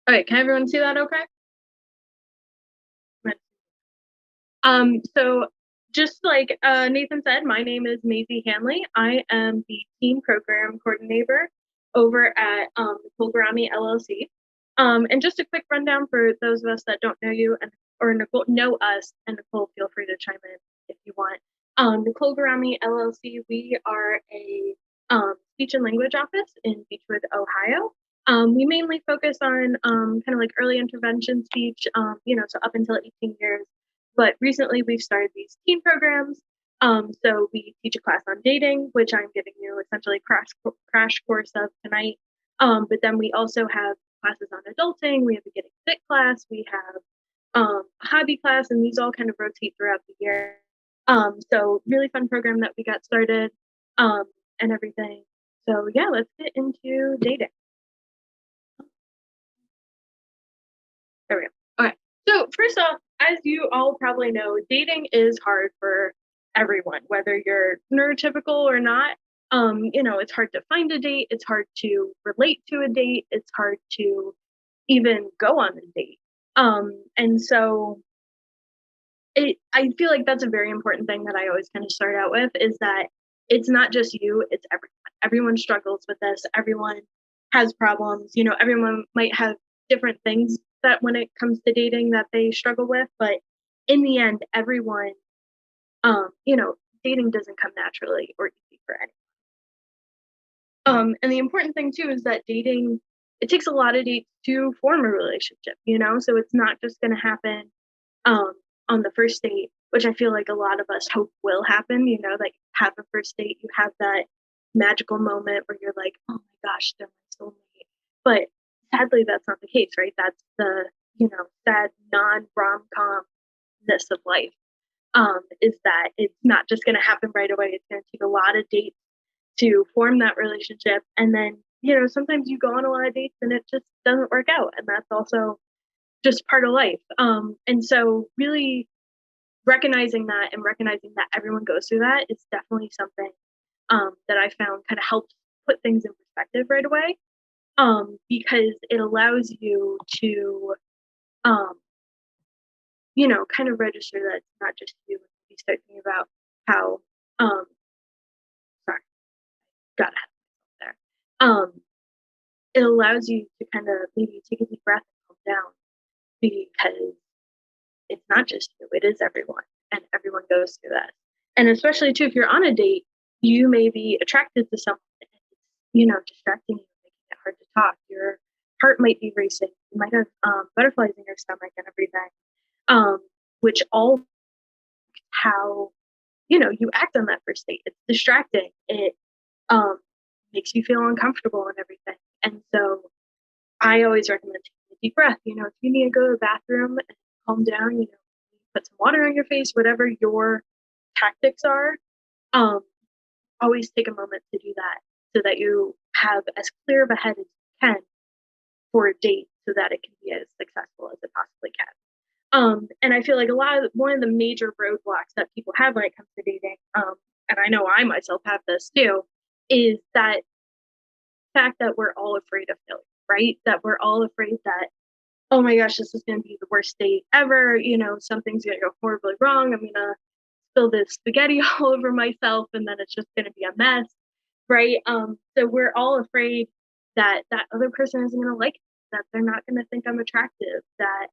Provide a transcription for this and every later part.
All right, can everyone see that okay? So just like Nathan said, my name is Maisie Hanley. I am the team program coordinator over at Nicole Garami LLC. And just a quick rundown for those of us that don't know you or Nicole know us, and Nicole, feel free to chime in if you want. Nicole Garami LLC, we are a speech and language office in Beechwood, Ohio. We mainly focus on kind of like early intervention speech, so up until 18 years. But recently we've started these teen programs. So we teach a class on dating, which I'm giving you essentially a crash course of tonight. But then we also have classes on adulting. We have a getting fit class. We have a hobby class, and these all kind of rotate throughout the year. So really fun program that we got started and everything. So yeah, let's get into dating. There we go. Okay. So first off, as you all probably know, dating is hard for everyone, whether you're neurotypical or not. It's hard to find a date. It's hard to relate to a date. It's hard to even go on a date. And so I feel like that's a very important thing that I always kind of start out with is that it's not just you, it's everyone. Everyone struggles with this. Everyone has problems. Everyone might have different things that when it comes to dating that they struggle with, but in the end, everyone, dating doesn't come naturally or easy for anyone. And the important thing too is that dating, it takes a lot of dates to form a relationship, so it's not just going to happen on the first date, which I feel like a lot of us hope will happen, that you have a first date, you have that magical moment where you're like, oh my gosh, they're my soulmate. But sadly, that's not the case, right? That's the, sad non-rom-com-ness of life, is that it's not just going to happen right away. It's going to take a lot of dates to form that relationship. And then, sometimes you go on a lot of dates and it just doesn't work out. And that's also just part of life. And so really recognizing that and recognizing that everyone goes through that is definitely something that I found kind of helps put things in perspective right away, because it allows you to, kind of register that it's not just you. You start thinking about how, sorry, got ahead of myself there. It allows you to kind of maybe take a deep breath and calm down, because it's not just you, it is everyone, and everyone goes through that. And especially too, if you're on a date, you may be attracted to someone and it's, distracting you, making it hard to talk. Your heart might be racing. You might have butterflies in your stomach and everything, which all how, you act on that first date. It's distracting. It makes you feel uncomfortable and everything. And so I always recommend taking a deep breath. If you need to go to the bathroom and calm down, put some water on your face, whatever your tactics are, always take a moment to do that so that you have as clear of a head as you can for a date so that it can be as successful as it possibly can. And I feel like one of the major roadblocks that people have when it comes to dating, and I know I myself have this too, is that fact that we're all afraid of failure, right? That we're all afraid that, oh my gosh, this is going to be the worst date ever. Something's going to go horribly wrong. I'm going to spill this spaghetti all over myself, and then it's just going to be a mess, right? So we're all afraid that that other person isn't going to like it, that they're not going to think I'm attractive, that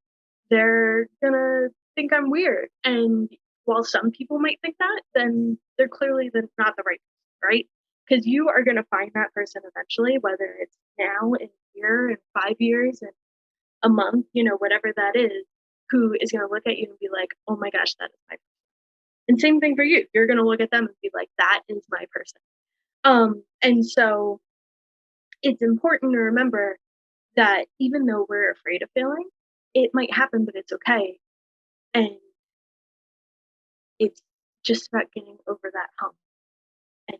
they're going to think I'm weird. And while some people might think that, then they're clearly not the right person, right? Because you are going to find that person eventually, whether it's now, in a year, in 5 years, in a month, whatever that is, who is going to look at you and be like, oh my gosh, that is my person. And same thing for you. You're going to look at them and be like, that is my person. And so it's important to remember that even though we're afraid of failing, it might happen, but it's okay. And it's just about getting over that hump and,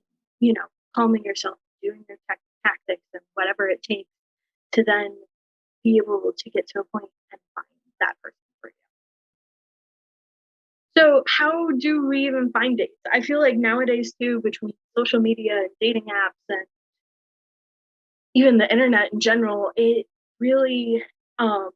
calming yourself, doing your tactics and whatever it takes to then be able to get to a point and find that person for you. So how do we even find dates? I feel like nowadays too, between social media and dating apps and even the internet in general, it really, um,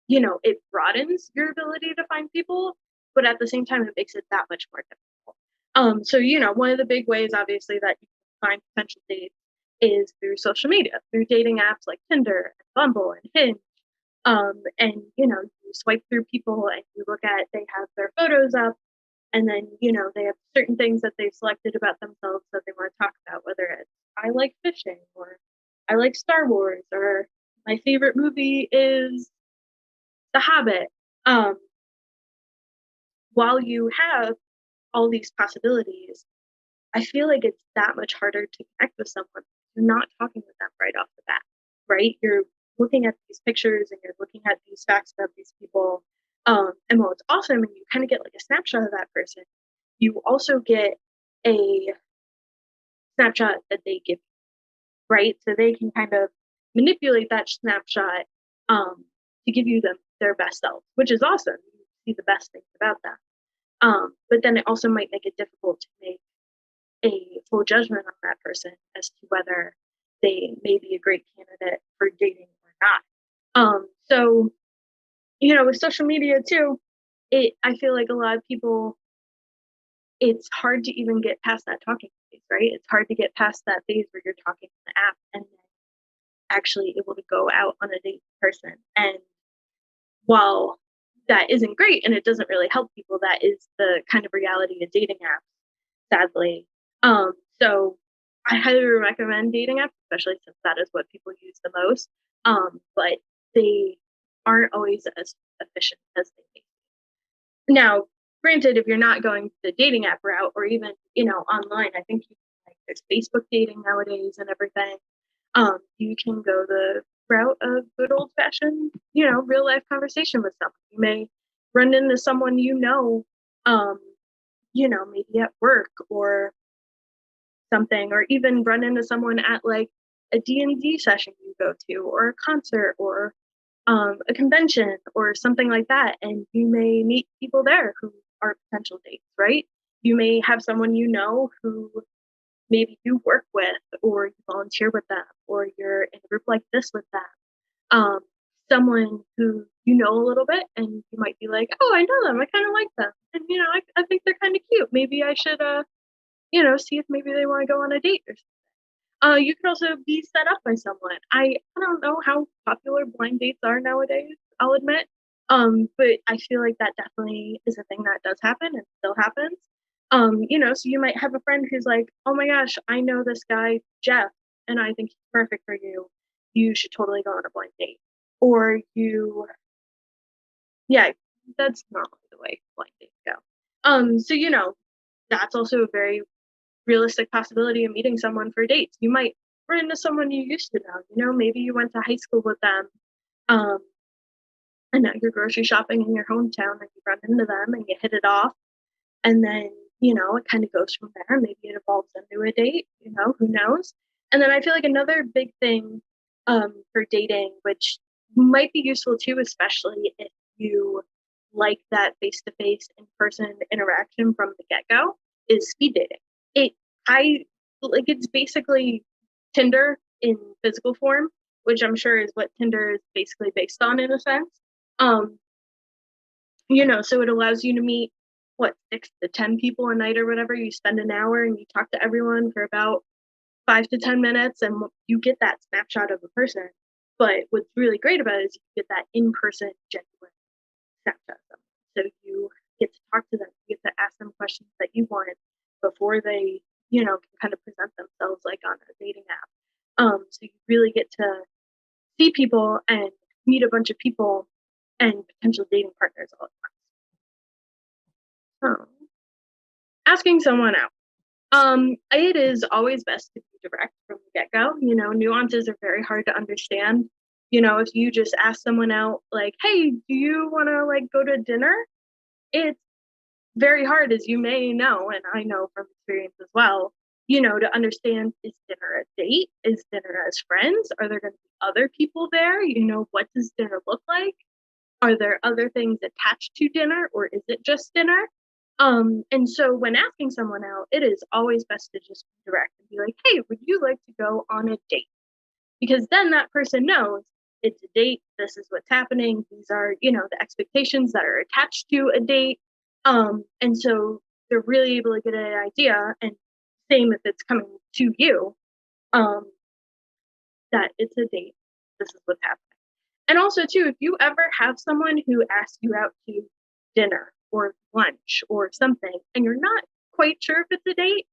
it broadens your ability to find people, but at the same time, it makes it that much more difficult. So one of the big ways, obviously, that you can find potential dates is through social media, through dating apps like Tinder and Bumble and Hinge. And you swipe through people and you look at they have their photos up, and then they have certain things that they've selected about themselves that they want to talk about, whether it's I like fishing or I like Star Wars or my favorite movie is The Hobbit. Um, while you have all these possibilities, I feel like it's that much harder to connect with someone. You're not talking with them right off the bat, right? You're looking at these pictures and you're looking at these facts about these people. And while it's awesome and you kind of get like a snapshot of that person, you also get a snapshot that they give you, right? So they can kind of manipulate that snapshot to give you their best self, which is awesome. You see the best things about them. But then it also might make it difficult to make a full judgment on that person as to whether they may be a great candidate for dating or not. So with social media too, I feel like a lot of people, it's hard to even get past that talking phase, right? It's hard to get past that phase where you're talking on the app and then actually able to go out on a date in person. And while that isn't great and it doesn't really help people, that is the kind of reality of dating apps, sadly. Um, so I highly recommend dating apps, especially since that is what people use the most. But they aren't always as efficient as they may be. Now, granted, if you're not going the dating app route or even, online, I think like there's Facebook dating nowadays and everything. You can go the route of good old fashioned, real life conversation with someone. You may run into someone um, maybe at work or something, or even run into someone at like a D&D session you go to, or a concert, or a convention, or something like that. And you may meet people there who are potential dates, right? You may have someone who maybe you work with, or you volunteer with them, or you're in a group like this with them. Um, Someone who you know a little bit, and you might be like, oh, I know them. I kind of like them. And, I think they're kind of cute. Maybe I should, see if maybe they want to go on a date or something. You could also be set up by someone. I don't know how popular blind dates are nowadays, I'll admit. But I feel like that definitely is a thing that does happen and still happens. So you might have a friend who's like, oh my gosh, I know this guy, Jeff, and I think he's perfect for you. You should totally go on a blind date. Or yeah, that's normally the way blind dates go. So that's also a very realistic possibility of meeting someone for dates. You might run into someone you used to know. Maybe you went to high school with them, um, and now you're grocery shopping in your hometown, and you run into them and you hit it off, and then it kind of goes from there. Maybe it evolves into a date. Who knows? And then I feel like another big thing for dating, which might be useful too, especially if you like that face-to-face in-person interaction from the get-go, is speed dating. it I like it's basically Tinder in physical form, which I'm sure is what Tinder is basically based on in a sense. um so it allows you to meet, what, 6 to 10 people a night or whatever. You spend an hour and you talk to everyone for about 5 to 10 minutes, and you get that snapshot of a person. But what's really great about it is you get that in-person, genuine snapshot of them. So you get to talk to them, you get to ask them questions that you want before they, can kind of present themselves like on a dating app. So you really get to see people and meet a bunch of people and potential dating partners all at once. Asking someone out. It is always best to be direct from the get go. Nuances are very hard to understand. If you just ask someone out, like, hey, do you want to like go to dinner? It's very hard, as you may know, and I know from experience as well, to understand, is dinner a date? Is dinner as friends? Are there going to be other people there? What does dinner look like? Are there other things attached to dinner, or is it just dinner? And so when asking someone out, it is always best to just be direct and be like, hey, would you like to go on a date? Because then that person knows it's a date, this is what's happening, these are, the expectations that are attached to a date. And so they're really able to get an idea, and same if it's coming to you, um, that it's a date, this is what's happening. And also too, if you ever have someone who asks you out to dinner or lunch or something and you're not quite sure if it's a date,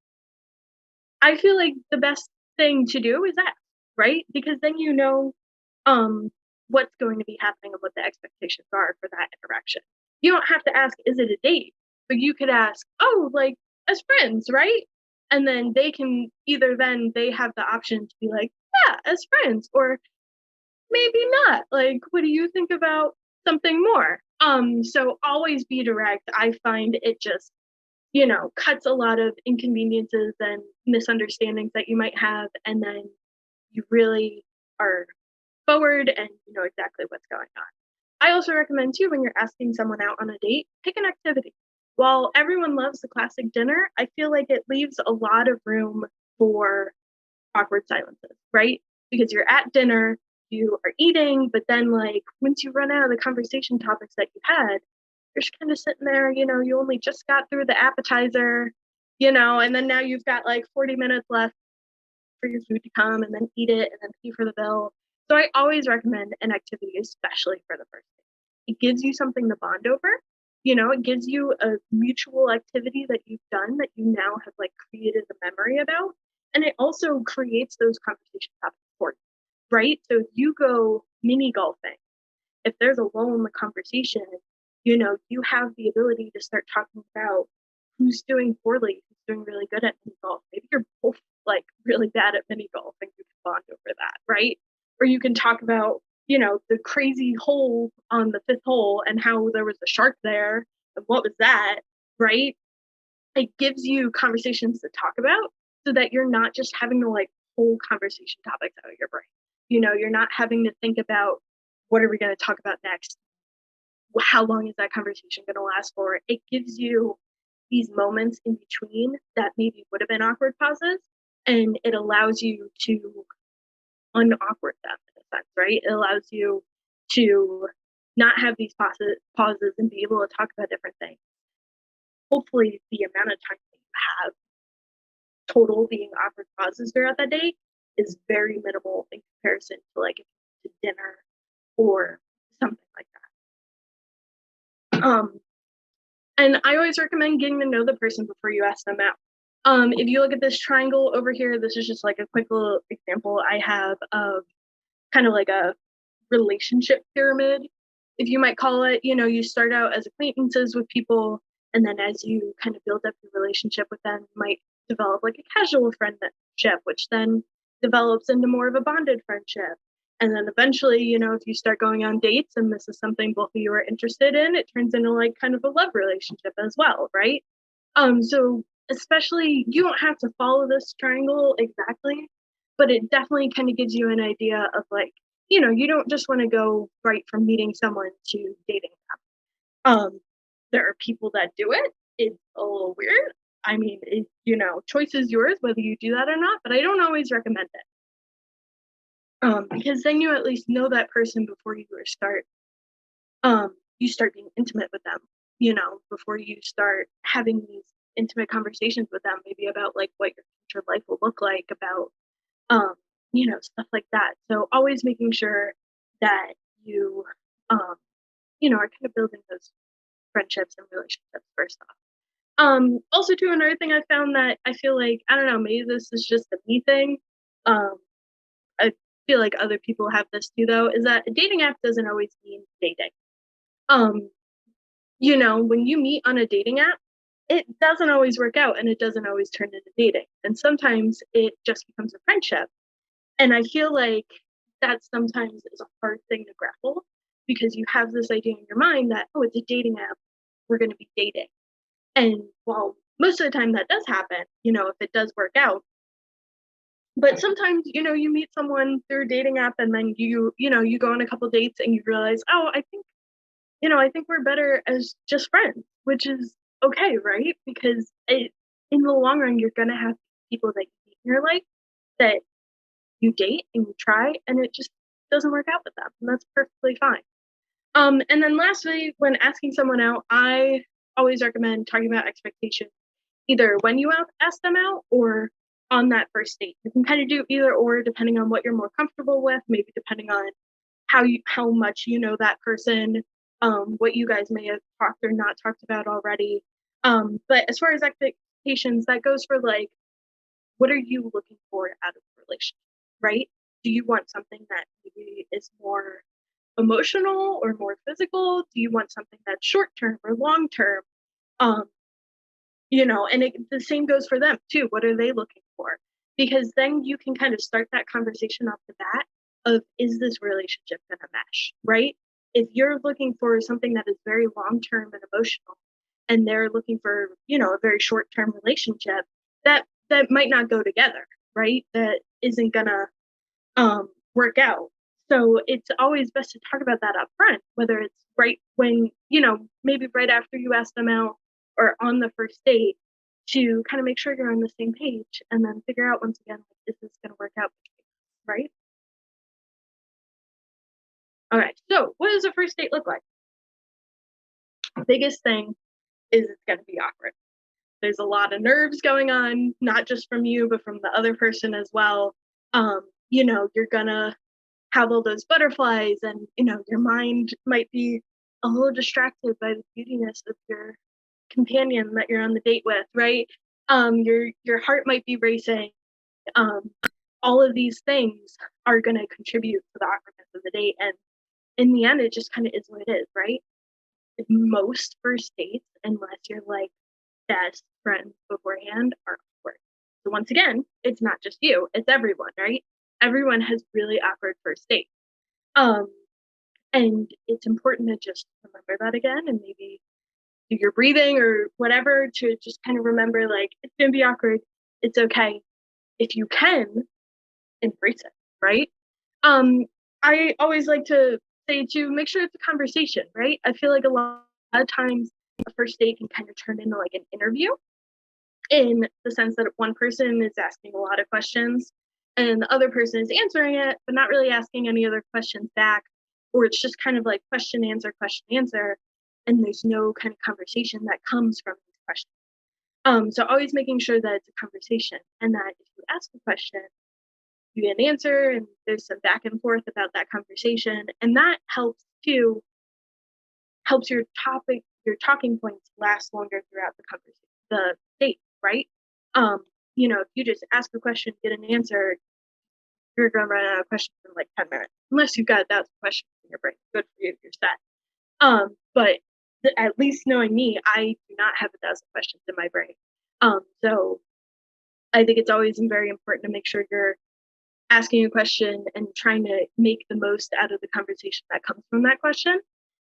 I feel like the best thing to do is ask, right? Because then you know um what's going to be happening and what the expectations are for that interaction. You don't have to ask, is it a date? But you could ask, oh, like as friends, right? And then they can either then they have the option to be like, yeah, as friends, or maybe not. Like, what do you think about something more? So always be direct. I find it just, cuts a lot of inconveniences and misunderstandings that you might have, and then you really are forward and you know exactly what's going on. I also recommend too when you're asking someone out on a date, pick an activity. While everyone loves the classic dinner, I feel like it leaves a lot of room for awkward silences, right? Because you're at dinner, you are eating, but then like once you run out of the conversation topics that you had, you're just kind of sitting there, you only just got through the appetizer, and then now you've got like 40 minutes left for your food to come and then eat it and then pay for the bill. So I always recommend an activity, especially for the first day. It gives you something to bond over. It gives you a mutual activity that you've done that you now have like created the memory about. And it also creates those conversation topics for you, right? So if you go mini golfing, if there's a lull in the conversation, you have the ability to start talking about who's doing poorly, who's doing really good at mini golf. Maybe you're both like really bad at mini golf and you can bond over that, right? Or you can talk about, the crazy hole on the fifth hole and how there was a shark there and what was that, right? It gives you conversations to talk about so that you're not just having to like pull conversation topics out of your brain. You're not having to think about what are we going to talk about next? How long is that conversation going to last for? It gives you these moments in between that maybe would have been awkward pauses, and it allows you to unawkward them in a sense, right? It allows you to not have these pauses and be able to talk about different things. Hopefully, the amount of time that you have total being awkward pauses throughout that day is very minimal in comparison to like if you to dinner or something like that. And I always recommend getting to know the person before you ask them out. If you look at this triangle over here, this is just like a quick little example I have of kind of like a relationship pyramid, if you might call it. You start out as acquaintances with people, and then as you kind of build up your relationship with them, you might develop like a casual friendship, which then develops into more of a bonded friendship. And then eventually, if you start going on dates and this is something both of you are interested in, it turns into like kind of a love relationship as well, right? So especially you don't have to follow this triangle exactly, but it definitely kind of gives you an idea of like, you don't just want to go right from meeting someone to dating them. There are people that do it. It's a little weird. I mean, choice is yours whether you do that or not, but I don't always recommend it. Because then you at least know that person before you start being intimate with them, before you start having these intimate conversations with them, maybe about like what your future life will look like, about stuff like that. So always making sure that you are kind of building those friendships and relationships first off. Also too, another thing I found that I feel like, I don't know, maybe this is just a me thing. Um, I feel like other people have this too though, is that a dating app doesn't always mean dating. Um, when you meet on a dating app, it doesn't always work out and it doesn't always turn into dating. And sometimes it just becomes a friendship. And I feel like that sometimes is a hard thing to grapple because you have this idea in your mind that, oh, it's a dating app, we're going to be dating. And while most of the time that does happen, if it does work out, but sometimes, you meet someone through a dating app and then you go on a couple dates and you realize, oh, I think I think we're better as just friends, which is okay, right? Because in the long run, you're gonna have people that you meet in your life that you date and you try, and it just doesn't work out with them, and that's perfectly fine. And then lastly, when asking someone out, I always recommend talking about expectations either when you ask them out or on that first date. You can kind of do either or depending on what you're more comfortable with, maybe depending on how much you know that person, what you guys may have talked or not talked about already. But as far as expectations, that goes for like, what are you looking for out of a relationship, right? Do you want something that maybe is more emotional or more physical? Do you want something that's short term or long term? Um, and the same goes for them too. What are they looking for? Because then you can kind of start that conversation off the bat of, is this relationship going to mesh, right? If you're looking for something that is very long term and emotional, and they're looking for, a very short term relationship, that might not go together, right? That isn't gonna work out. So it's always best to talk about that up front, whether it's right when, maybe right after you ask them out or on the first date, to kind of make sure you're on the same page and then figure out once again, like, is this going to work out, right? All right. So what does a first date look like? The biggest thing is it's going to be awkward. There's a lot of nerves going on, not just from you, but from the other person as well. You're gonna have all those butterflies, and your mind might be a little distracted by the beautiness of your companion that you're on the date with, right? Your heart might be racing. um all of these things are going to contribute to the awkwardness of the date, and in the end it just kind of is what it is, right? Most first dates, unless you're like best friends beforehand, are awkward. So once again, it's not just you, it's everyone, right? Everyone has really awkward first dates. um and it's important to just remember that again, and maybe do your breathing or whatever to just kind of remember, like, it's going to be awkward. It's okay. If you can, embrace it, right? Um, I always like to say to make sure it's a conversation, right? I feel like a lot of times a first date can kind of turn into like an interview, in the sense that one person is asking a lot of questions and the other person is answering it, but not really asking any other questions back. Or it's just kind of like question, answer, and there's no kind of conversation that comes from these questions. So always making sure that it's a conversation, and that if you ask a question, you get an answer, and there's some back and forth about that conversation. And that helps your talking points last longer throughout the date, right? If you just ask a question, get an answer, you're gonna run out of questions in like 10 minutes. Unless you've got 1,000 questions in your brain. Good for you, you're set. But at least knowing me, I do not have 1,000 questions in my brain. So I think it's always very important to make sure you're asking a question and trying to make the most out of the conversation that comes from that question.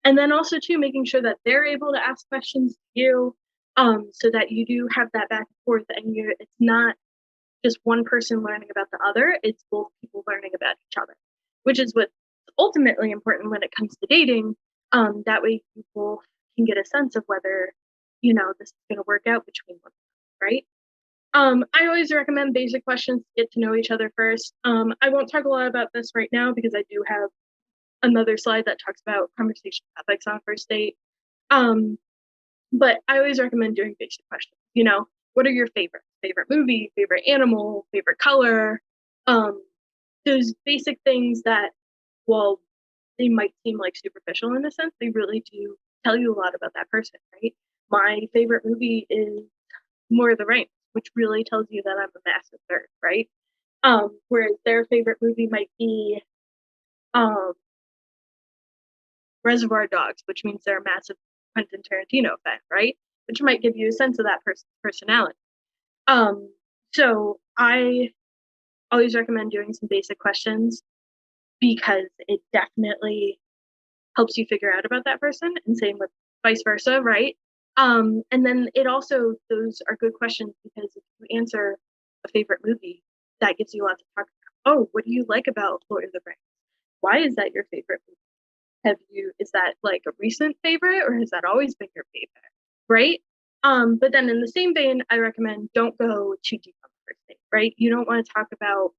And then also too, making sure that they're able to ask questions to you, so that you do have that back and forth, and it's not just one person learning about the other, it's both people learning about each other, which is what's ultimately important when it comes to dating. That way people can get a sense of whether, this is going to work out between one, right? I always recommend basic questions to get to know each other first. I won't talk a lot about this right now because I do have another slide that talks about conversation topics on first date. Um, but I always recommend doing basic questions. What are your favorites? Favorite movie, favorite animal, favorite color? Um, those basic things that, while they might seem like superficial in a sense, they really do tell you a lot about that person, right? My favorite movie is More of the Rings, which really tells you that I'm a massive nerd, right? Whereas their favorite movie might be um, Reservoir Dogs, which means they're a massive Quentin Tarantino fan, right? Which might give you a sense of that person's personality. Um, so I always recommend doing some basic questions because it definitely helps you figure out about that person, and same with vice versa, right? And then those are good questions because if you answer a favorite movie, that gives you a lot to talk about. Oh, what do you like about Lord of the Rings? Why is that your favorite movie? Is that like a recent favorite or has that always been your favorite? Right? But then in the same vein, I recommend don't go too deep on the first date, right? You don't want to talk about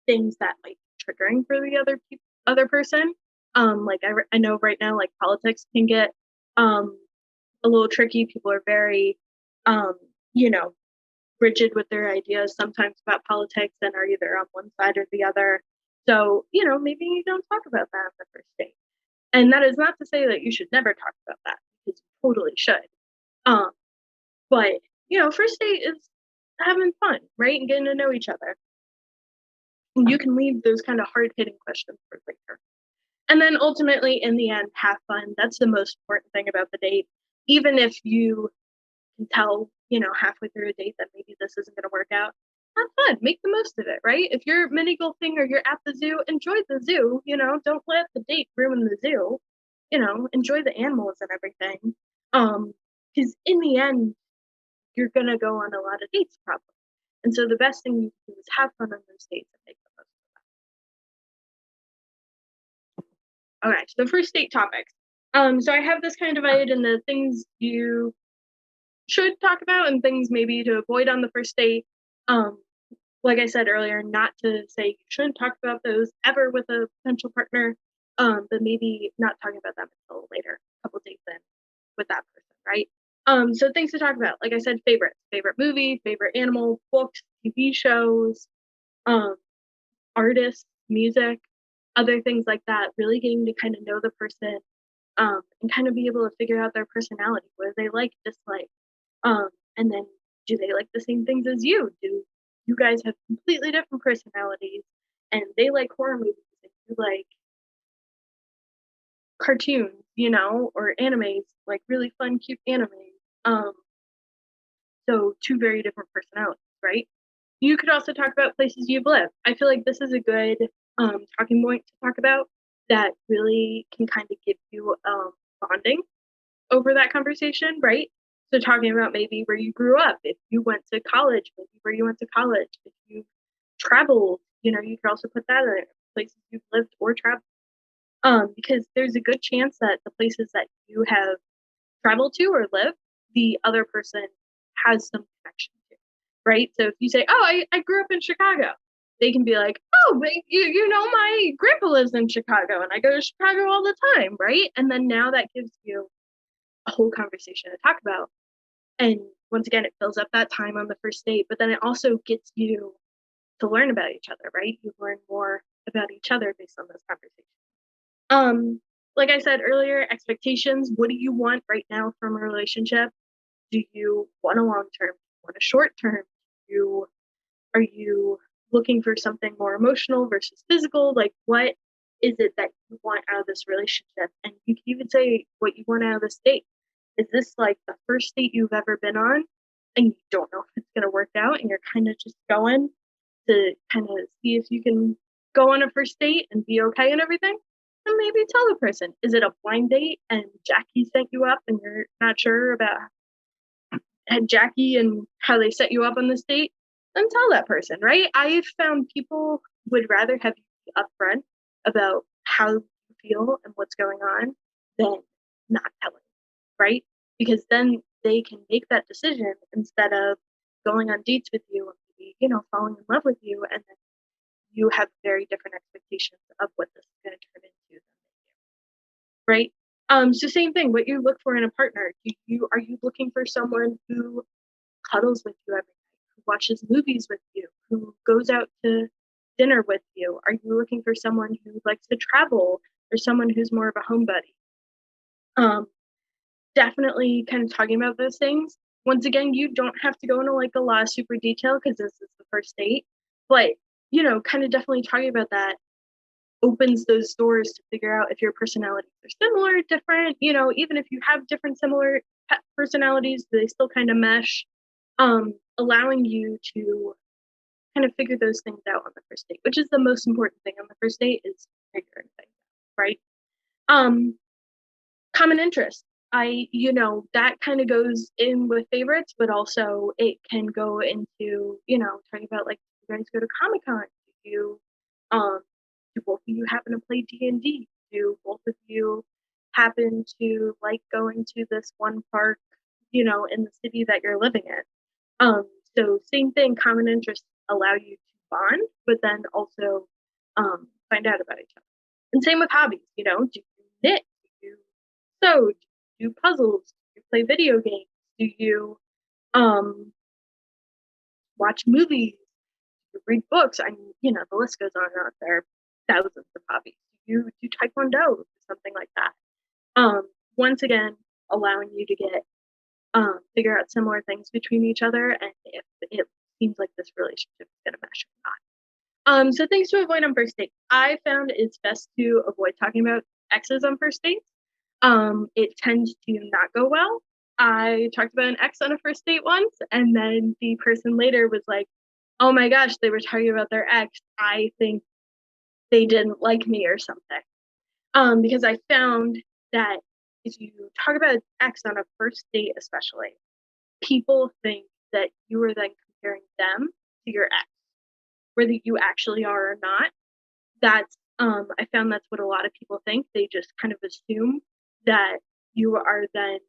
things that might be triggering for the other person. Like I know right now, like politics can get um a little tricky. People are very um, you know, rigid with their ideas sometimes about politics and are either on one side or the other. So, maybe you don't talk about that on the first date. And that is not to say that you should never talk about that because you totally should. Um, but first date is having fun, right? And getting to know each other. And you can leave those kind of hard hitting questions for later. And then ultimately, in the end, have fun. That's the most important thing about the date. Even if you can tell, halfway through a date that maybe this isn't going to work out, have fun. Make the most of it, right? If you're mini golfing or you're at the zoo, enjoy the zoo. Don't let the date ruin the zoo. Enjoy the animals and everything. Because in the end, you're gonna go on a lot of dates probably. And so the best thing you can do is have fun on those dates and make the most of it. Okay, so first date topics. So I have this kind of divided into things you should talk about and things maybe to avoid on the first date. Um, like I said earlier, not to say you shouldn't talk about those ever with a potential partner, but maybe not talking about them until later, a couple dates in with that person, right? So things to talk about, like I said, favorite movie, favorite animal, books, TV shows, um, artists, music, other things like that. Really getting to kind of know the person, and kind of be able to figure out their personality, what do they like, dislike, and then do they like the same things as you? Do you guys have completely different personalities? And they like horror movies, and you like cartoons, or animes, like really fun, cute animes. Um, so two very different personalities, right? You could also talk about places you've lived. I feel like this is a good talking point to talk about that really can kind of give you bonding over that conversation, right? So talking about maybe where you grew up, if you went to college, maybe where you went to college, if you traveled, you could also put that in places you've lived or traveled. Because there's a good chance that the places that you have traveled to or lived, the other person has some connection to, right? So if you say, "Oh, I grew up in Chicago," they can be like, "Oh, but my grandpa lives in Chicago, and I go to Chicago all the time," right? And then now that gives you a whole conversation to talk about. And once again, it fills up that time on the first date, but then it also gets you to learn about each other, right? You learn more about each other based on those conversations. Um, like I said earlier, expectations. What do you want right now from a relationship? Do you want a long term? Do you want a short term? Are you looking for something more emotional versus physical? Like, what is it that you want out of this relationship? And you can even say what you want out of this date. Is this like the first date you've ever been on and you don't know if it's going to work out and you're kind of just going to kind of see if you can go on a first date and be okay and everything? And maybe tell the person, is it a blind date and Jackie set you up and you're not sure about Jackie and how they set you up on this date? Then tell that person, right? I've found people would rather have you be upfront about how you feel and what's going on than not telling, right? Because then they can make that decision instead of going on dates with you and maybe, falling in love with you, and then you have very different expectations of what this is going to turn into, right? So same thing. What you look for in a partner? Are you looking for someone who cuddles with you every night, who watches movies with you, who goes out to dinner with you? Are you looking for someone who likes to travel or someone who's more of a homebody? Um, Definitely kind of talking about those things. Once again, you don't have to go into like a lot of super detail because this is the first date, but kind of definitely talking about that opens those doors to figure out if your personalities are similar, different, even if you have different similar personalities, they still kind of mesh, allowing you to kind of figure those things out on the first date, which is the most important thing on the first date is figuring things out, right? Um, Common interest. That kind of goes in with favorites, but also it can go into, talking about like, you guys go to Comic Con, do you, um, Do both of you happen to play D&D? Do both of you happen to like going to this one park, in the city that you're living in? Um, so same thing, common interests allow you to bond, but then also find out about each other. And same with hobbies, do you knit? Do you sew? Do you do puzzles? Do you play video games? Do you um, watch movies? Do you read books? I mean, the list goes on and on. There are thousands of hobbies. Do you do taekwondo or something like that? Um, Once again, allowing you to get figure out similar things between each other and if it seems like this relationship is going to mesh or not. So things to avoid on first dates. I found it's best to avoid talking about exes on first dates. It tends to not go well. I talked about an ex on a first date once, and then the person later was like, "Oh my gosh, they were talking about their ex. I think they didn't like me or something." Because I found that if you talk about an ex on a first date, especially, people think that you are then comparing them to your ex, whether you actually are or not. That's I found that's what a lot of people think. They just kind of assume that you are then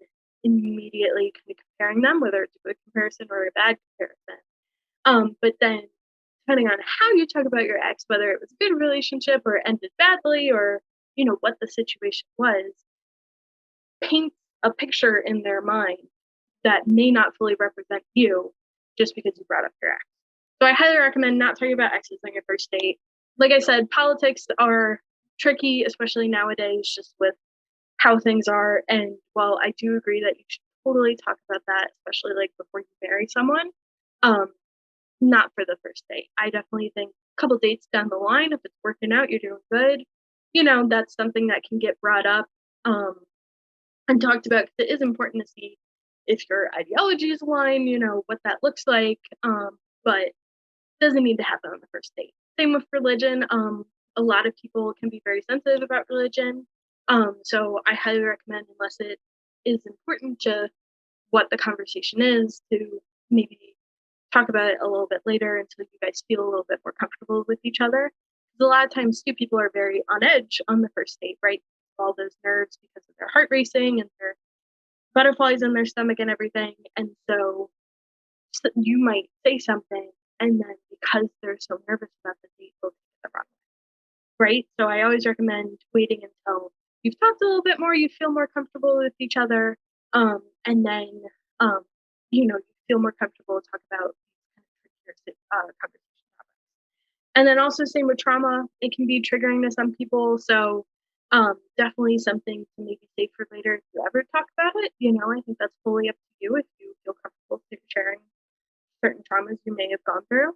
immediately kind of comparing them, whether it's a good comparison or a bad comparison. But then depending on how you talk about your ex, whether it was a good relationship or ended badly or what the situation was, paints a picture in their mind that may not fully represent you just because you brought up your ex. So I highly recommend not talking about exes on your first date. Like I said, politics are tricky, especially nowadays, just with how things are. And while I do agree that you should totally talk about that, especially like before you marry someone, um, not for the first date. I definitely think a couple dates down the line, if it's working out, you're doing good, that's something that can get brought up. Um, and talked about because it is important to see if your ideologies align, what that looks like. But it doesn't need to happen on the first date. Same with religion. A lot of people can be very sensitive about religion. So I highly recommend, unless it is important to what the conversation is, to maybe talk about it a little bit later until you guys feel a little bit more comfortable with each other. Because a lot of times, too, people are very on edge on the first date, right? All those nerves because of their heart racing and their butterflies in their stomach and everything. And so you might say something, and then because they're so nervous about the date, they'll take it the wrong way, right? So I always recommend waiting until you've talked a little bit more, you feel more comfortable with each other, and then um, you feel more comfortable to talk about these kind of trickier conversation topics. And then also same with trauma, it can be triggering to some people. So definitely something to maybe save for later if you ever talk about it. I think that's fully up to you if you feel comfortable sharing certain traumas you may have gone through.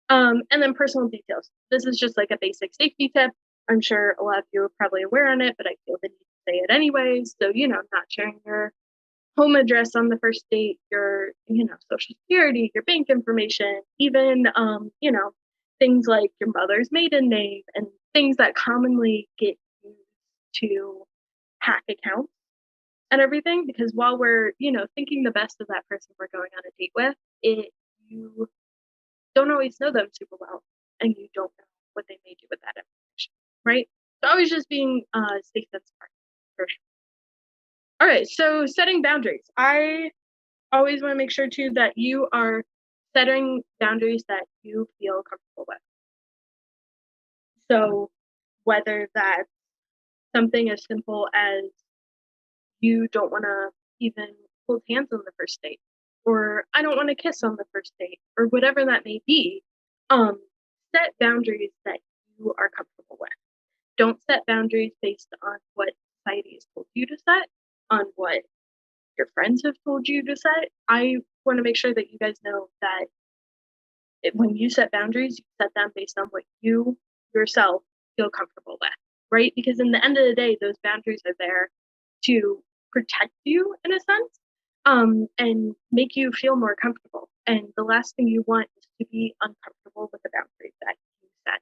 And then personal details. This is just like a basic safety tip. I'm sure a lot of you are probably aware on it, but I feel the need to say it anyways. So, not sharing your home address on the first date, your, social security, your bank information, even, things like your mother's maiden name and things that commonly get used to hack accounts and everything. Because while we're, thinking the best of that person we're going on a date with, you don't always know them super well and you don't know what they may do with that information, right? So always just being safe and smart for sure. All right, so setting boundaries. I always want to make sure too that you are setting boundaries that you feel comfortable with. So whether that's something as simple as you don't want to even hold hands on the first date, or I don't want to kiss on the first date, or whatever that may be, um, set boundaries that you are comfortable with. Don't set boundaries based on what society has told you to set, on what your friends have told you to set. I want to make sure that you guys know that when you set boundaries, you set them based on what you yourself feel comfortable with, right? Because in the end of the day, those boundaries are there to protect you in a sense, and make you feel more comfortable. And the last thing you want is to be uncomfortable with the boundaries that you set.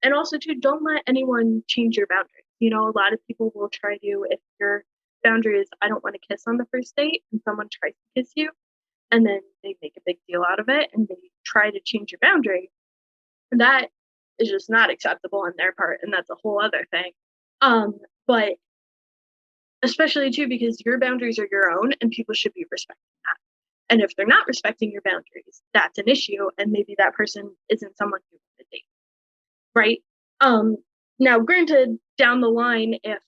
And also, too, don't let anyone change your boundaries. A lot of people will try to, if your boundary is, I don't want to kiss on the first date, and someone tries to kiss you, and then they make a big deal out of it and they try to change your boundary, that is just not acceptable on their part, and that's a whole other thing. But especially too because your boundaries are your own and people should be respecting that. And if they're not respecting your boundaries, that's an issue, and maybe that person isn't someone you want to date, right? Um, Now, granted, down the line, if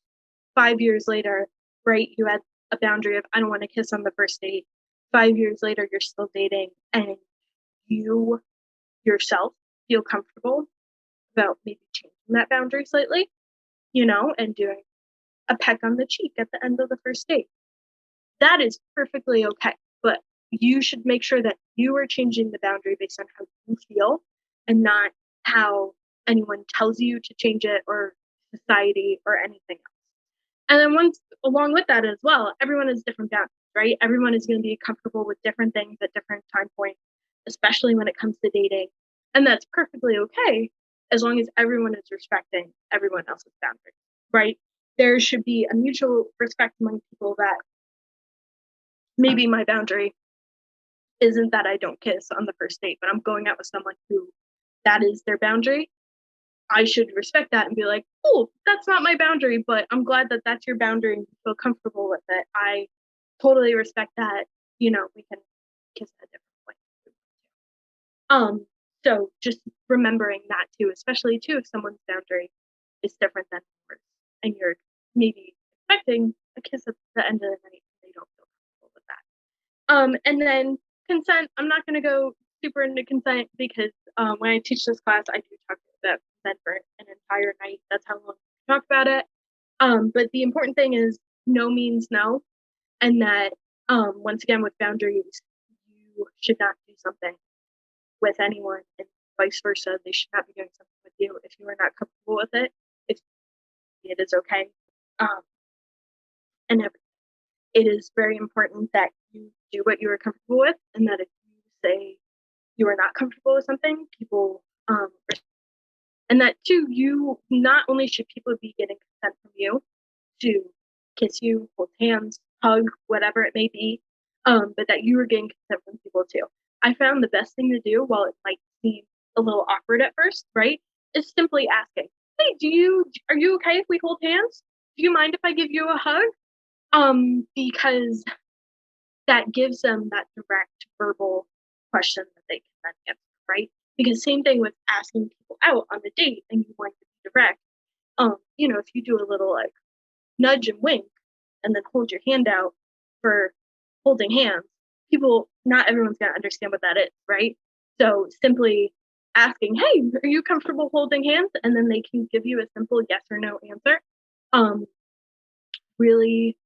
5 years later, right, you had a boundary of I don't want to kiss on the first date. 5 years later, you're still dating, and you yourself feel comfortable about maybe changing that boundary slightly, and doing a peck on the cheek at the end of the first date. That is perfectly okay. But you should make sure that you are changing the boundary based on how you feel and not how anyone tells you to change it or society or anything else. And then once along with that as well, everyone has different boundaries, right? Everyone is going to be comfortable with different things at different time points, especially when it comes to dating. And that's perfectly okay as long as everyone is respecting everyone else's boundaries, right? There should be a mutual respect among people that maybe my boundary isn't that I don't kiss on the first date, but I'm going out with someone who that is their boundary. I should respect that and be like, "Cool, that's not my boundary, but I'm glad that that's your boundary and you feel comfortable with it. I totally respect that. We can kiss at a different point." So just remembering that too, especially too if someone's boundary is different than yours and you're maybe expecting a kiss at the end of the night and they don't feel comfortable with that. And then consent, I'm not going to go super into consent because when I teach this class, I do talk about consent for an entire night. That's how long we talk about it. But the important thing is no means no. And that, once again, with boundaries, you should not do something with anyone and vice versa. They should not be doing something with you if you are not comfortable with it. If it is okay. Um, and everything. It is very important that you do what you are comfortable with, and that if you say you are not comfortable with something, people, and that too, you not only should people be getting consent from you to kiss you, hold hands, hug, whatever it may be, but that you are getting consent from people too. I found the best thing to do, while it might seem a little awkward at first, right, is simply asking, "Hey, are you okay if we hold hands? Do you mind if I give you a hug?" Because that gives them that direct verbal question that they can then answer, right? Because same thing with asking people out on a date and you want to be direct. If you do a little like nudge and wink and then hold your hand out for holding hands, not everyone's gonna understand what that is, right? So simply asking, "Hey, are you comfortable holding hands?" And then they can give you a simple yes or no answer. Um, Really,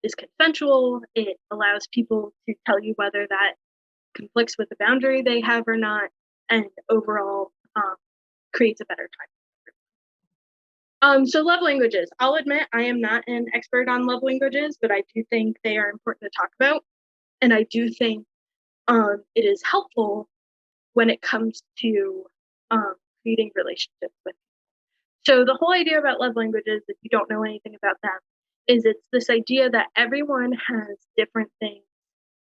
is consensual. It allows people to tell you whether that conflicts with the boundary they have or not, and overall creates a better time. So love languages. I'll admit I am not an expert on love languages, but I do think they are important to talk about, and I do think it is helpful when it comes to creating relationships with. So the whole idea about love languages, if you don't know anything about them, is it's this idea that everyone has different things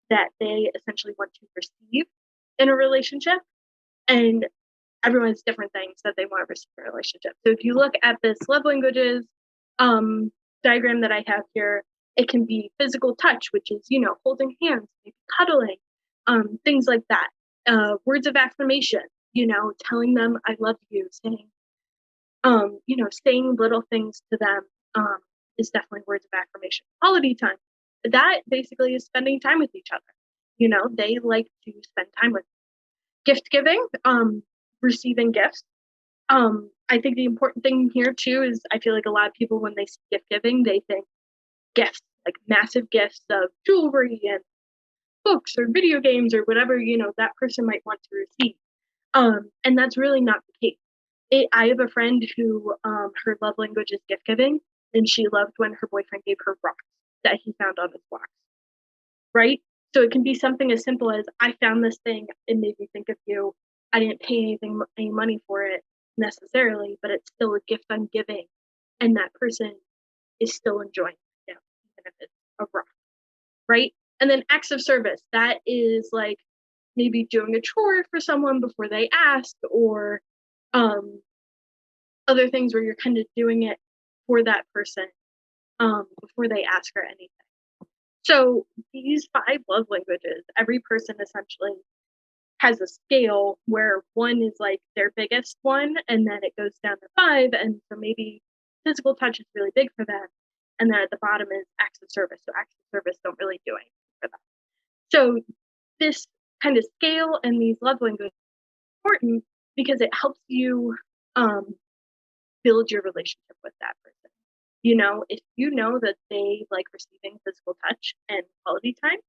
that they essentially want to receive in a relationship, and everyone has different things that they want to receive in a relationship. So if you look at this love languages um, diagram that I have here, it can be physical touch, which is holding hands, maybe cuddling, things like that. Words of affirmation, telling them I love you, saying little things to them um, is definitely words of affirmation. Quality time, that basically is spending time with each other. They like to spend time with. Gift giving, receiving gifts. I think the important thing here too is I feel like a lot of people when they see gift giving, they think gifts, like massive gifts of jewelry and books or video games or whatever, that person might want to receive. And that's really not the case. I have a friend who her love language is gift giving, and she loved when her boyfriend gave her rocks that he found on his walks, right? So it can be something as simple as I found this thing, it made me think of you. I didn't pay any money for it necessarily, but it's still a gift I'm giving, and that person is still enjoying it, even if it's a rock, right? And then acts of service, that is like maybe doing a chore for someone before they ask, or Um, other things where you're kind of doing it for that person before they ask for anything. So these 5 love languages, every person essentially has a scale where 1 is, like, their biggest one, and then it goes down to 5, and so maybe physical touch is really big for them, and then at the bottom is acts of service, so acts of service don't really do anything for them. So this kind of scale and these love languages are important because it helps you, um, build your relationship with that person. You know, if you know that they like receiving physical touch and quality time,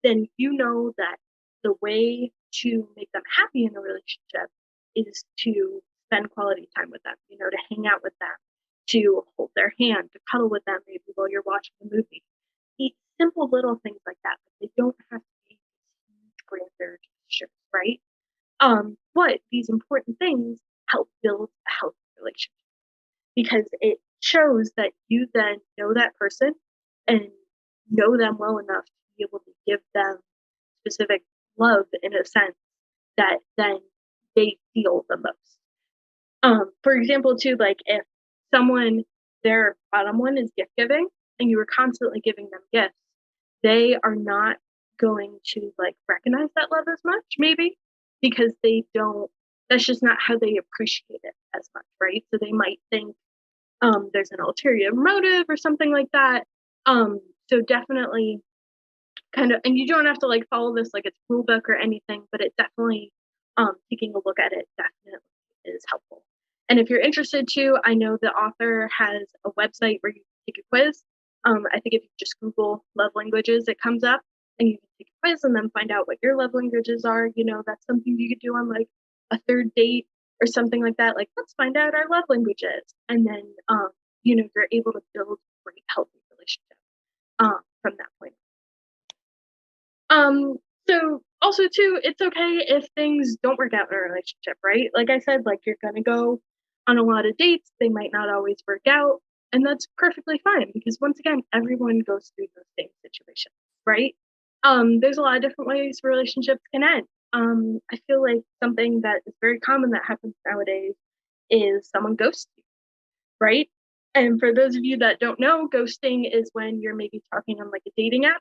then you know that the way to make them happy in a relationship is to spend quality time with them, you know, to hang out with them, to hold their hand, to cuddle with them maybe while you're watching a movie. Eat simple little things like that, but they don't have to be these huge grand gestures, right? But these important things help build a healthy relationship because it shows that you then know that person and know them well enough to be able to give them specific love in a sense that then they feel the most. For example, too, like if someone, their bottom one is gift giving and you were constantly giving them gifts, they are not going to like recognize that love as much, maybe because they don't, that's just not how they appreciate it as much, right? So they might think there's an ulterior motive or something like that. So definitely kind of, and you don't have to like follow this like it's rule book or anything, but it definitely taking a look at it definitely is helpful. And if you're interested too, I know the author has a website where you can take a quiz. I think if you just Google love languages, it comes up and you can take a quiz and then find out what your love languages are. You know, that's something you could do on like a third date or something like that. Like, let's find out our love languages. And then, you know, you're able to build great, healthy relationships from that point. Um, so also too, it's okay if things don't work out in a relationship, right? Like I said, like you're gonna go on a lot of dates, they might not always work out, and that's perfectly fine because once again, everyone goes through those same situations, right? There's a lot of different ways relationships can end. I feel like something that is very common that happens nowadays is someone ghosts you, right? And for those of you that don't know, ghosting is when you're maybe talking on like a dating app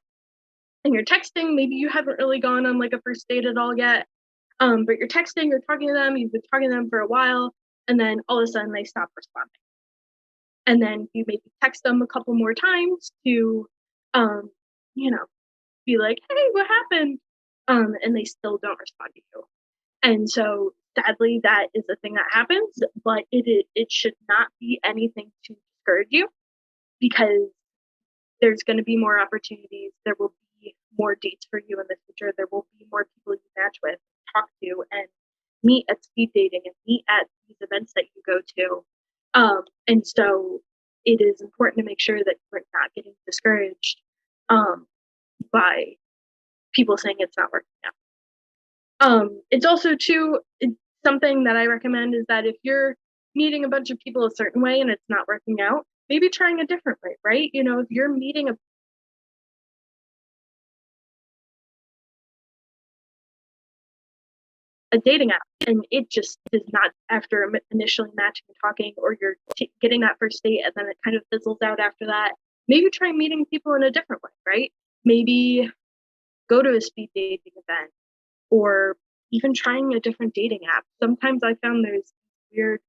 and you're texting, maybe you haven't really gone on like a first date at all yet. But you're texting, you're talking to them, you've been talking to them for a while, and then all of a sudden they stop responding. And then you maybe text them a couple more times to, um, you know, be like, hey, what happened? And they still don't respond to you. And so sadly, that is a thing that happens, but it should not be anything to discourage you because there's going to be more opportunities. There will be more dates for you in the future. There will be more people you match with, talk to, and meet at speed dating and meet at these events that you go to. And so it is important to make sure that you're not getting discouraged by people saying it's not working out. It's also too something that I recommend is that if you're meeting a bunch of people a certain way and it's not working out, maybe trying a different way, right? You know, if you're meeting a dating app and it just is not after initially matching and talking or you're getting that first date and then it kind of fizzles out after that, maybe try meeting people in a different way, right? Maybe go to a speed dating event or even trying a different dating app. Sometimes I found there's weird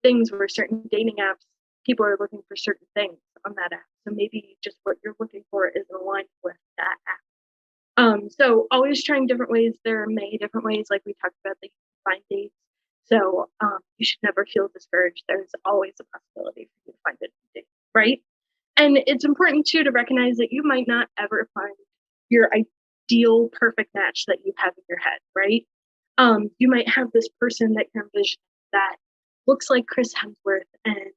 things where certain dating apps, people are looking for certain things on that app. So maybe just what you're looking for is aligned with that app. So always trying different ways. There are many different ways, like we talked about, that you can find dates. So you should never feel discouraged. There's always a possibility for you to find a date, right? And it's important too to recognize that you might not ever find your ideal perfect match that you have in your head, right? You might have this person that you're envisioning that looks like Chris Hemsworth and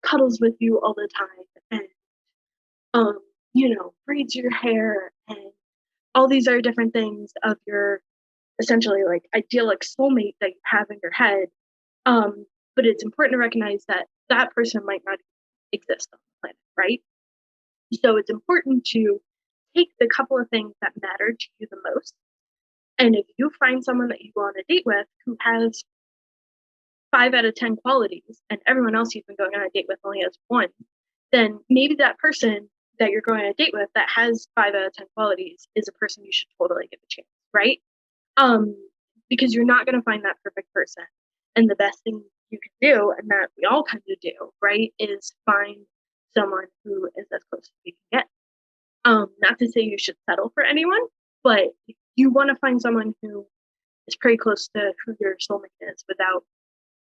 cuddles with you all the time and you know, braids your hair and all these are different things of your essentially like idyllic soulmate that you have in your head. But it's important to recognize that that person might not exist on the planet, right? So it's important to take the couple of things that matter to you the most. And if you find someone that you go on a date with who has 5 out of 10 qualities and everyone else you've been going on a date with only has one, then maybe that person that you're going on a date with that has 5 out of 10 qualities is a person you should totally give a chance, right? Um, because you're not going to find that perfect person. And the best thing you can do, and that we all kind of do, right, is find someone who is as close as you can get. Not to say you should settle for anyone, but you want to find someone who is pretty close to who your soulmate is without,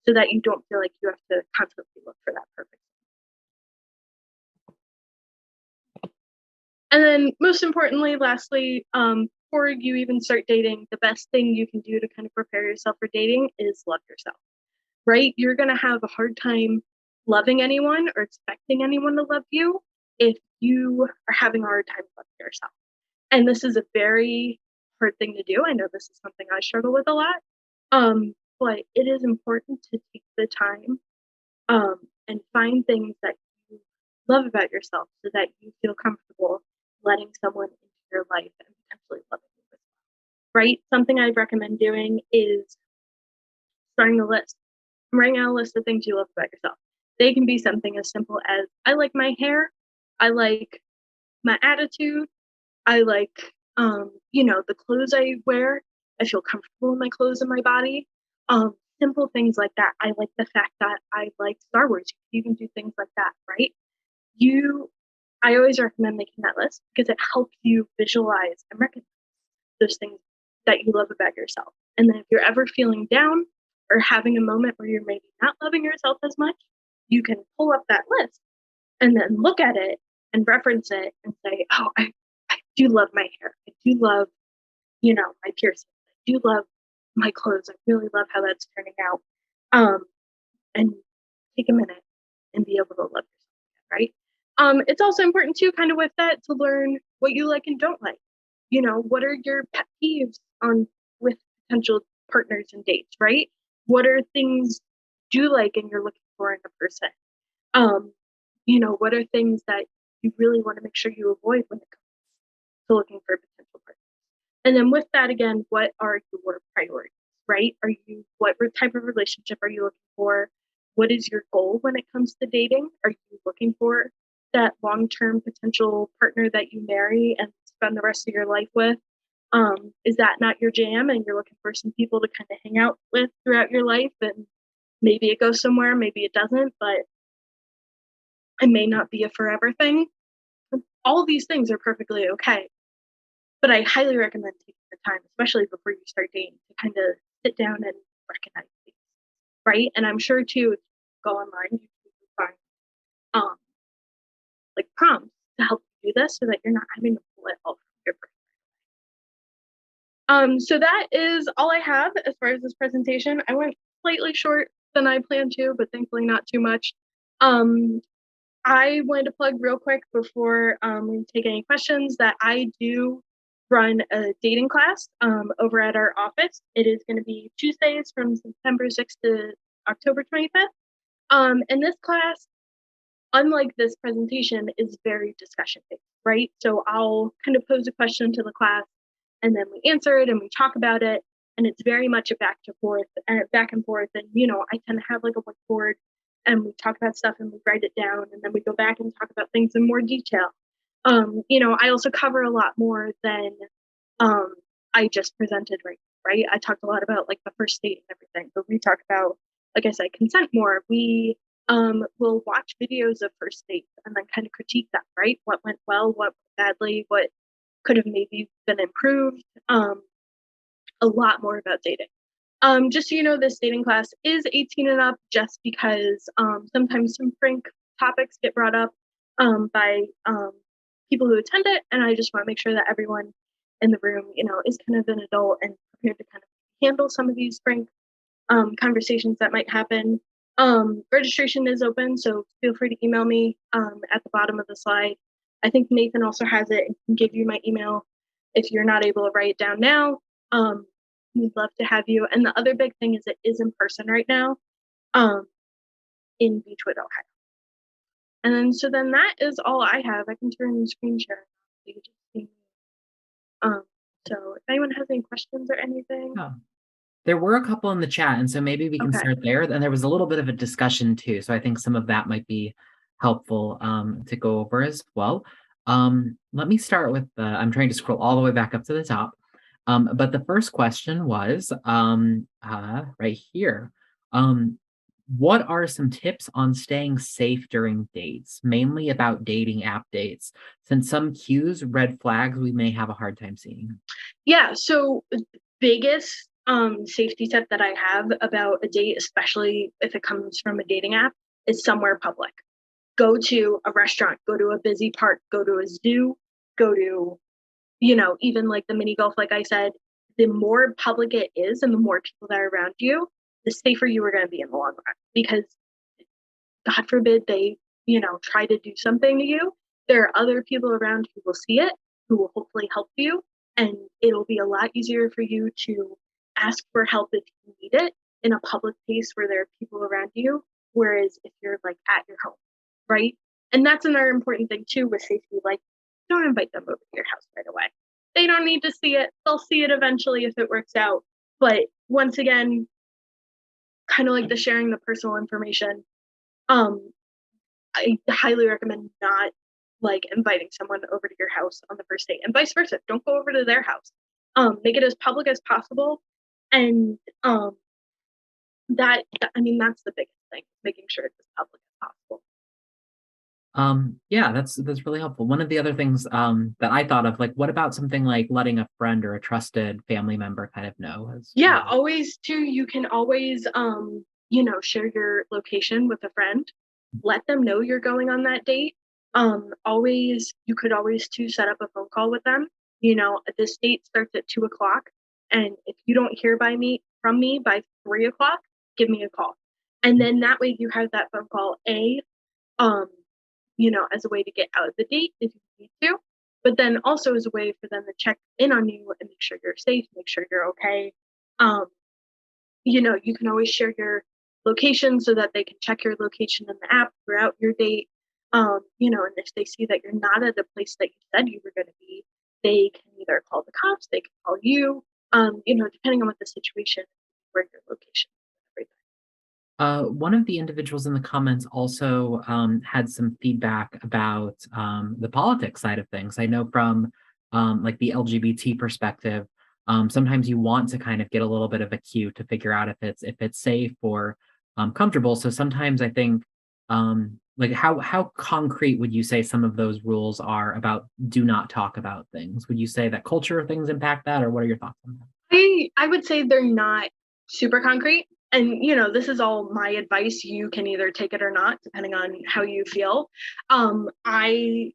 so that you don't feel like you have to constantly look for that perfect. And then most importantly, lastly, before you even start dating, the best thing you can do to kind of prepare yourself for dating is love yourself, right? You're going to have a hard time loving anyone or expecting anyone to love you if you are having a hard time loving yourself. And this is a very hard thing to do. I know this is something I struggle with a lot. But it is important to take the time and find things that you love about yourself so that you feel comfortable letting someone into your life and potentially loving you as well. Right? Something I'd recommend doing is starting a list. Writing out a list of things you love about yourself. They can be something as simple as I like my hair, I like my attitude, I like the clothes I wear. I feel comfortable in my clothes and my body. Simple things like that. I like the fact that I like Star Wars. You can do things like that, right? I always recommend making that list because it helps you visualize and recognize those things that you love about yourself. And then if you're ever feeling down or having a moment where you're maybe not loving yourself as much, you can pull up that list and then look at it and reference it and say, oh, I do love my hair. I do love, my piercings. I do love my clothes. I really love how that's turning out. And take a minute and be able to love yourself, right? It's also important too, kind of with that, to learn what you like and don't like. What are your pet peeves on with potential partners and dates, right? What are things you like and you're looking for in a person? Um, what are things that you really want to make sure you avoid when it comes to looking for a potential partner? And then with that, again, what are your priorities, right? What type of relationship are you looking for? What is your goal when it comes to dating? Are you looking for that long-term potential partner that you marry and spend the rest of your life with? Is that not your jam and you're looking for some people to kind of hang out with throughout your life? And maybe it goes somewhere, maybe it doesn't, but it may not be a forever thing. All these things are perfectly okay. But I highly recommend taking the time, especially before you start dating, to kind of sit down and recognize these, right? And I'm sure too, if you go online, you can find um, like prompts to help you do this, so that you're not having to pull it all from your brain. So that is all I have as far as this presentation. I went slightly short than I planned to, but thankfully not too much. Um, I wanted to plug real quick before we take any questions that I do run a dating class over at our office. It is going to be Tuesdays from September 6th to October 25th. And this class, unlike this presentation, is very discussion based, right? So I'll kind of pose a question to the class and then we answer it and we talk about it. And it's very much a back and forth. And, I tend to have like a whiteboard and we talk about stuff and we write it down and then we go back and talk about things in more detail. I also cover a lot more than I just presented, right? I talked a lot about like the first date and everything, but we talk about, like I said, consent more. We will watch videos of first dates and then kind of critique them, right? What went well, what went badly, what could have maybe been improved. A lot more about dating. Just so you know, this dating class is 18 and up, just because sometimes some frank topics get brought up by people who attend it, and I just want to make sure that everyone in the room, is kind of an adult and prepared to kind of handle some of these frank conversations that might happen. Registration is open, so feel free to email me at the bottom of the slide. I think Nathan also has it and can give you my email if you're not able to write it down now. We'd love to have you. And the other big thing is it is in person right now in Beechwood, Ohio. And then that is all I have. I can turn the screen share. So you just see me. So if anyone has any questions or anything. Yeah. There were a couple in the chat, and so maybe we can Okay. start there. And there was a little bit of a discussion too, so I think some of that might be helpful to go over as well. Let me start with I'm trying to scroll all the way back up to the top. But the first question was right here. Um, what are some tips on staying safe during dates, mainly about dating app dates, since some cues, red flags we may have a hard time seeing? Yeah, so biggest safety tip that I have about a date, especially if it comes from a dating app, is somewhere public. Go to a restaurant, go to a busy park, go to a zoo, go to, even like the mini golf, like I said. The more public it is and the more people that are around you, the safer you are going to be in the long run. Because God forbid they, try to do something to you, there are other people around who will see it, who will hopefully help you. And it'll be a lot easier for you to ask for help if you need it in a public place where there are people around you. Whereas if you're like at your home, right? And that's another important thing too with safety. Like, don't invite them over to your house right away. They don't need to see it. They'll see it eventually if it works out. But once again, kind of like the sharing the personal information, um, I highly recommend not like inviting someone over to your house on the first date and vice versa. Don't go over to their house. Make it as public as possible. And I mean, that's the biggest thing, making sure it's as public as possible. Yeah, that's really helpful. One of the other things that I thought of, like, what about something like letting a friend or a trusted family member kind of know as Yeah, well? always too, you can always, share your location with a friend. Let them know you're going on that date. Always, you could always too set up a phone call with them. This date starts at 2 o'clock. And if you don't hear from me by 3 o'clock, give me a call. And then that way you have that phone call, um, as a way to get out of the date if you need to, but then also as a way for them to check in on you and make sure you're safe, make sure you're okay. Um, you can always share your location so that they can check your location in the app throughout your date. And if they see that you're not at the place that you said you were going to be, they can either call the cops, they can call you, depending on what the situation is, where your location is, everything. One of the individuals in the comments also had some feedback about the politics side of things. I know from like the LGBT perspective, sometimes you want to kind of get a little bit of a cue to figure out if it's safe or comfortable. So sometimes I think like how concrete would you say some of those rules are about do not talk about things? Would you say that culture things impact that, or what are your thoughts on that? I would say they're not super concrete. And this is all my advice. You can either take it or not, depending on how you feel. I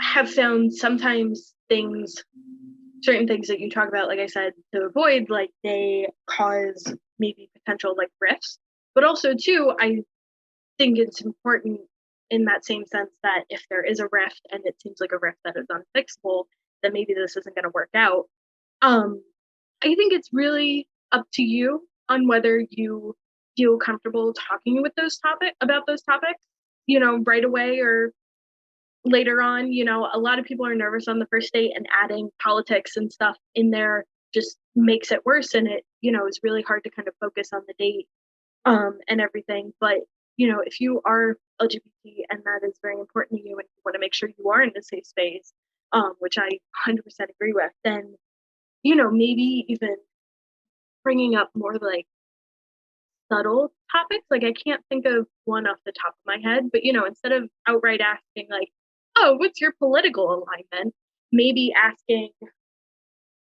have found sometimes certain things that you talk about, like I said, to avoid, like they cause maybe potential like rifts. But also too, I think it's important in that same sense that if there is a rift and it seems like a rift that is unfixable, then maybe this isn't going to work out. Um, I think it's really up to you on whether you feel comfortable talking with those topic about those topics, right away or later on. A lot of people are nervous on the first date, and adding politics and stuff in there just makes it worse. And it, is really hard to kind of focus on the date and everything. But if you are LGBT and that is very important to you, and you want to make sure you are in a safe space, which I 100% agree with, then maybe even bringing up more like subtle topics. Like I can't think of one off the top of my head, but instead of outright asking like, "Oh, what's your political alignment?" maybe asking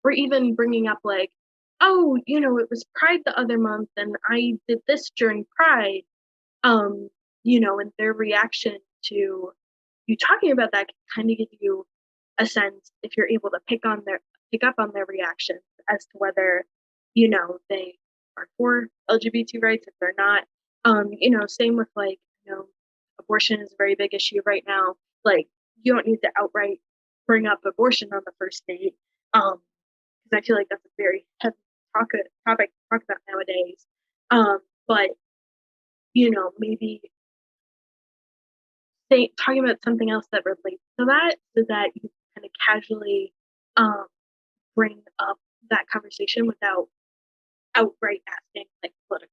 or even bringing up like, "Oh, it was Pride the other month and I did this during Pride." Um, and their reaction to you talking about that can kind of give you a sense if you're able to pick up on their reactions as to whether they are for LGBT rights, if they're not. Same with like abortion is a very big issue right now. Like you don't need to outright bring up abortion on the first date, because I feel like that's a very heavy topic to talk about nowadays. But maybe talking about something else that relates to that, so that you kind of casually um, bring up that conversation without outright asking like political.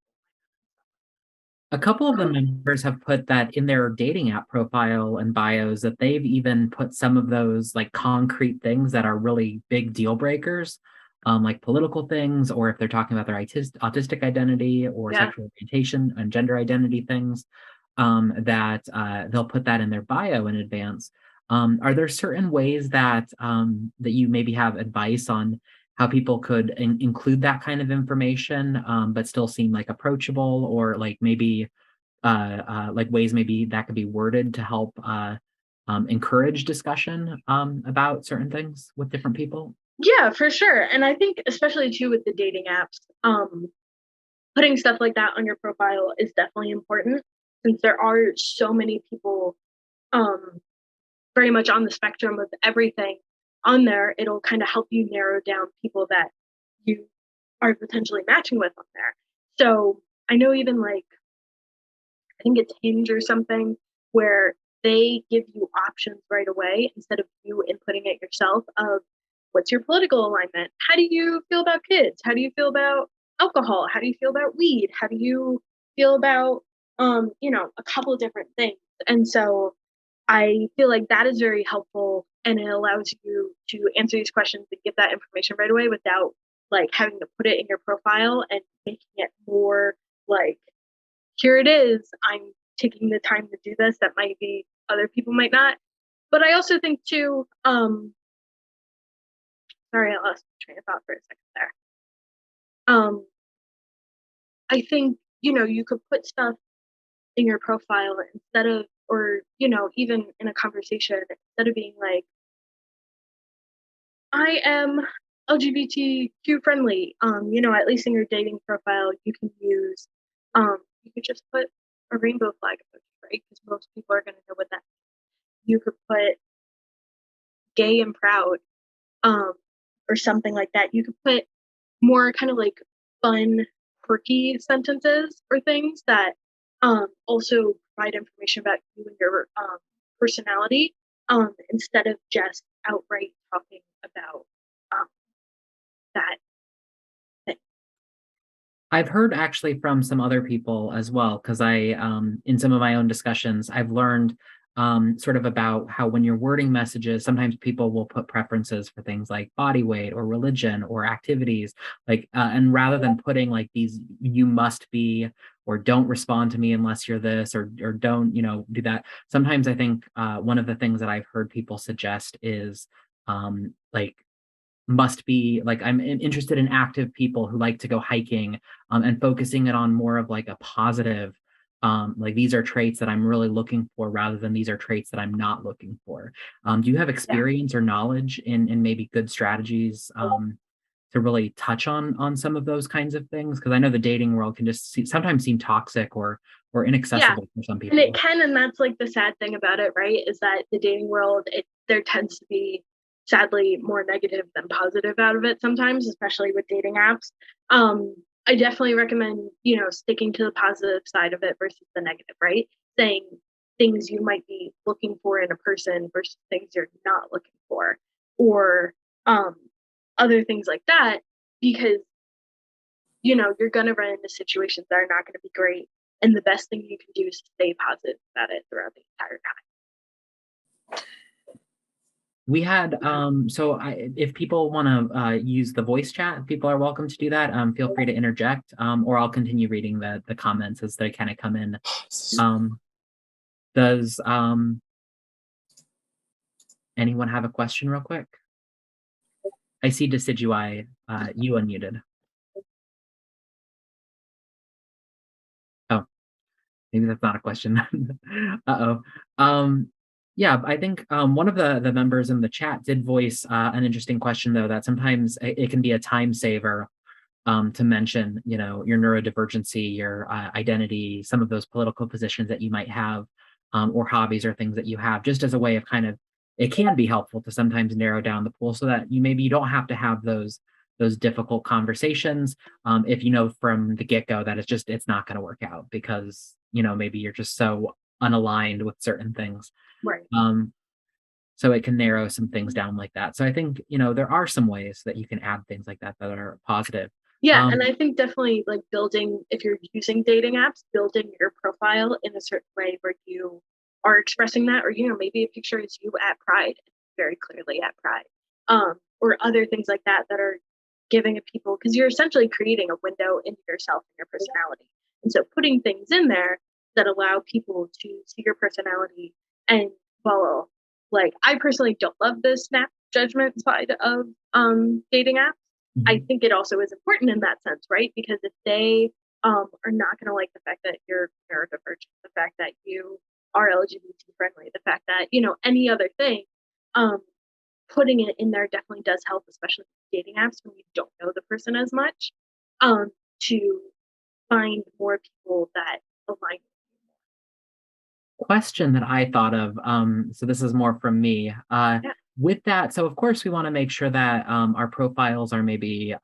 A couple of the Um, members have put that in their dating app profile and bios that they've even put some of those like concrete things that are really big deal breakers, like political things, or if they're talking about their autistic identity or yeah, sexual orientation and gender identity things, that they'll put that in their bio in advance. Are there certain ways that that you maybe have advice on how people could include that kind of information, but still seem like approachable, or like maybe like ways maybe that could be worded to help encourage discussion about certain things with different people? yeah, for sure. And I think especially too with the dating apps, putting stuff like that on your profile is definitely important since there are so many people um, very much on the spectrum of everything on there. It'll kind of help you narrow down people that you are potentially matching with on there. So I know even like I think it's Hinge or something where they give you options right away instead of you inputting it yourself of what's your political alignment? How do you feel about kids? How do you feel about alcohol? How do you feel about weed? How do you feel about a couple of different things? And so I feel like that is very helpful and it allows you to answer these questions and give that information right away without like having to put it in your profile and making it more like here it is. I'm taking the time to do this that might be other people might not. But I also think too, sorry, I lost my train of thought for a second there. I think, you could put stuff in your profile instead of, or, even in a conversation, instead of being like, I am LGBTQ friendly. At least in your dating profile, you can use, you could just put a rainbow flag emoji, right? Because most people are going to know what that is. You could put gay and proud, um, or something like that. You could put more kind of like fun, quirky sentences or things that also provide information about you and your personality instead of just outright talking about um, that thing. I've heard actually from some other people as well, because in some of my own discussions, I've learned sort of about how when you're wording messages, sometimes people will put preferences for things like body weight or religion or activities, and rather than putting like these, you must be, or don't respond to me unless you're this, or don't, do that. Sometimes I think one of the things that I've heard people suggest is like must be like I'm interested in active people who like to go hiking, and focusing it on more of like a positive, like these are traits that I'm really looking for rather than these are traits that I'm not looking for. Do you have Yeah. experience or knowledge in maybe good strategies to really touch on some of those kinds of things? Because I know the dating world can just sometimes seem toxic or Yeah. inaccessible for some And it people. can, and that's like the sad thing about it, right? Is that the dating world, there tends to be sadly more negative than positive out of it sometimes, especially with dating apps. I definitely recommend, sticking to the positive side of it versus the negative, right? Saying things you might be looking for in a person versus things you're not looking for, or um, other things like that, because you're going to run into situations that are not going to be great. And the best thing you can do is stay positive about it throughout the entire time. We had so if people want to use the voice chat, people are welcome to do that. Feel free to interject, or I'll continue reading the comments as they kind of come in. Um, does anyone have a question real quick? I see Decidui, you unmuted. Oh, maybe that's not a question. Uh-oh. Yeah, I think one of the members in the chat did voice an interesting question, though, that sometimes it can be a time saver to mention, your neurodivergency, your identity, some of those political positions that you might have, or hobbies or things that you have, just as a way of kind of, it can be helpful to sometimes narrow down the pool so that you don't have to have those difficult conversations, if you know from the get-go that it's not going to work out because maybe you're just so unaligned with certain things. Right. Um, so it can narrow some things down like that. So I think there are some ways that you can add things like that that are positive. Yeah, and I think definitely like building, if you're using dating apps, building your profile in a certain way where you are expressing that, or maybe a picture is you at Pride, very clearly at Pride, or other things like that that are giving a people, because you're essentially creating a window into yourself and your personality, and so putting things in there that allow people to see your personality and follow. Like I personally don't love the snap judgment side of dating apps. I Mhm. think it also is important in that sense, right? Because if they are not going to like the fact that you're neurodivergent, the fact that you are LGBT friendly, the fact that, any other thing, um, putting it in there definitely does help, especially with dating apps when you don't know the person as much, um, to find more people that align with Question that I thought of, so this is more from me. you. Yeah. With that, so of course we want to make sure that our profiles are maybe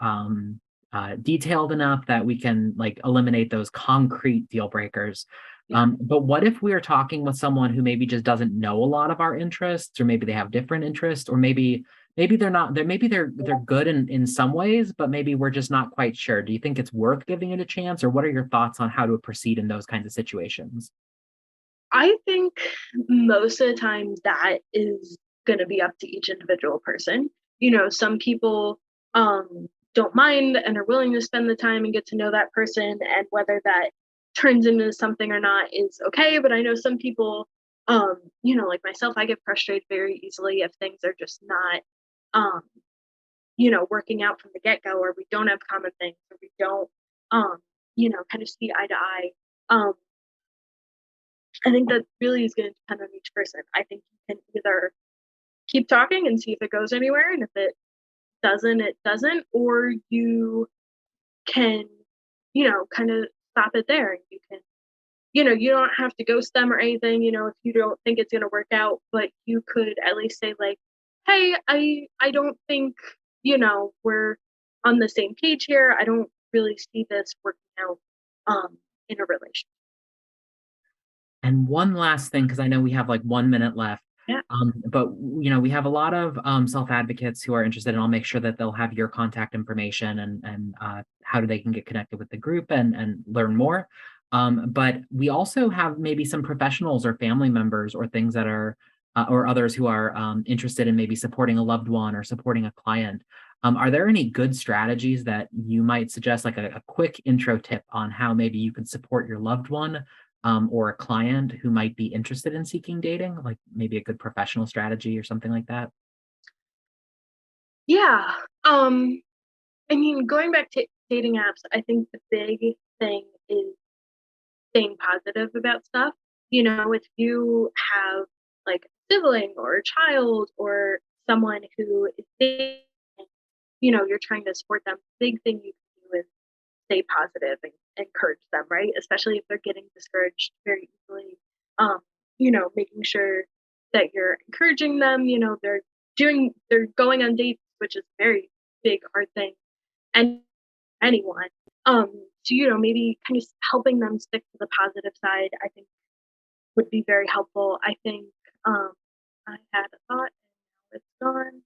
detailed enough that we can like eliminate those concrete deal breakers. Yeah. But what if we are talking with someone who maybe just doesn't know a lot of our interests, or maybe they have different interests, or maybe they're not, they're good in some ways, but maybe we're just not quite sure. Do you think it's worth giving it a chance, or what are your thoughts on how to proceed in those kinds of situations? I think most of the time that is going to be up to each individual person. Some people don't mind and are willing to spend the time and get to know that person, and whether that turns into something or not is okay. But I know some people, like myself, I get frustrated very easily if things are just not, um, working out from the get go, or we don't have common things, or we don't, kind of see eye to eye. Um, I think that really is going to depend on each person. I think you can either keep talking and see if it goes anywhere, and if it doesn't, it doesn't, or you can, kind of stop it there. And you can, you don't have to ghost them or anything, if you don't think it's going to work out, but you could at least say like, hey, I don't think, we're on the same page here. I don't really see this working out in a relationship. And one last thing, because I know we have like 1 minute left. Yeah. But we have a lot of self advocates who are interested, and I'll make sure that they'll have your contact information and how they can get connected with the group and learn more. But we also have maybe some professionals or family members or things that are or others who are interested in maybe supporting a loved one or supporting a client. Are there any good strategies that you might suggest, like a quick intro tip on how maybe you can support your loved one or a client who might be interested in seeking dating, like maybe a good professional strategy or something like that? Yeah. Um, I mean, going back to dating apps, I think the big thing is staying positive about stuff. If you have like a sibling or a child or someone who is dating, you're trying to support them, the big thing you can do is stay positive and encourage them, right? Especially if they're getting discouraged very easily. Um, making sure that you're encouraging them, they're going on dates, which is a very big, hard thing. And anyone. So, maybe kind of helping them stick to the positive side, I think would be very helpful. I think um, I had a thought and now it's gone.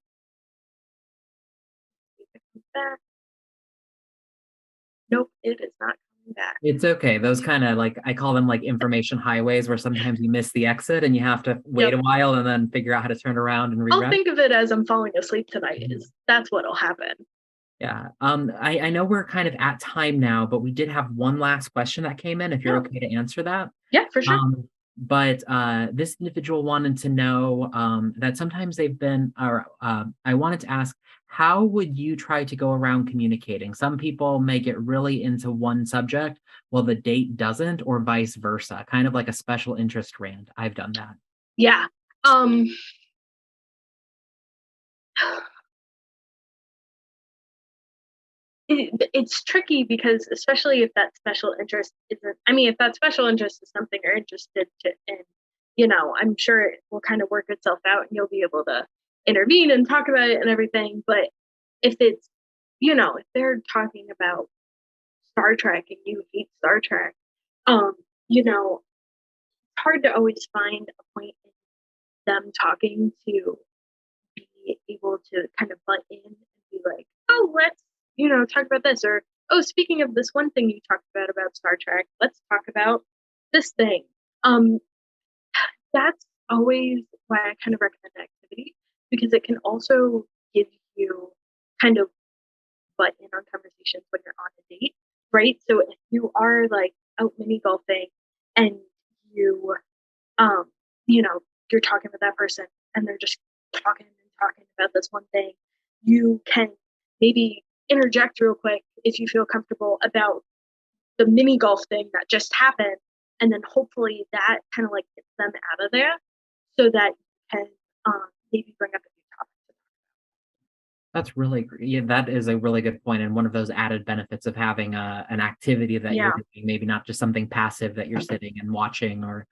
See if it comes back. Nope, it is not coming back. It's okay. Those kind of like I call them like information highways where sometimes you miss the exit and you have to wait Yep. a while and then figure out how to turn around and I'll reroute. think of it as I'm falling asleep tonight. Is That's what'll happen. Yeah. I know we're kind of at time now, but we did have one last question that came in, if you're Yeah. okay to answer that. Yeah, for sure. But this individual wanted to know that sometimes they've been, or I wanted to ask, how would you try to go around communicating? Some people may get really into one subject while the date doesn't, or vice versa, kind of like a special interest rant. I've done that. Yeah. Um it's tricky because especially if that special interest isn't, I mean, if that special interest is something you're interested in, I'm sure it will kind of work itself out and you'll be able to intervene and talk about it and everything. But if it's, if they're talking about Star Trek and you hate Star Trek, um, it's hard to always find a point in them talking to be able to kind of butt in and be like, oh, let's, talk about this, or oh, speaking of this one thing you talked about Star Trek, let's talk about this thing. Um, that's always why I kind of recommend the activity because it can also give you kind of butt in on conversations when you're on a date, right? So if you are like out mini golfing and you um, you know, you're talking with that person and they're just talking and talking about this one thing, you can maybe interject real quick if you feel comfortable about the mini golf thing that just happened. And then hopefully that kind of like gets them out of there so that you can maybe bring up a new topic. That's really yeah, that is a really good point, and one of those added benefits of having an activity that you're Yeah, doing, maybe not just something passive that you're sitting and watching or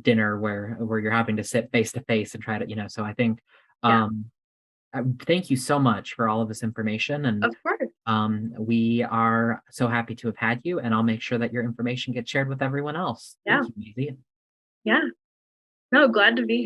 dinner where you're having to sit face to face and try to, so I think, yeah, um, thank you so much for all of this information, and, of course. we are so happy to have had you, and I'll make sure that your information gets shared with everyone else. Yeah, Thank you, Maisie. yeah. No, glad to be here.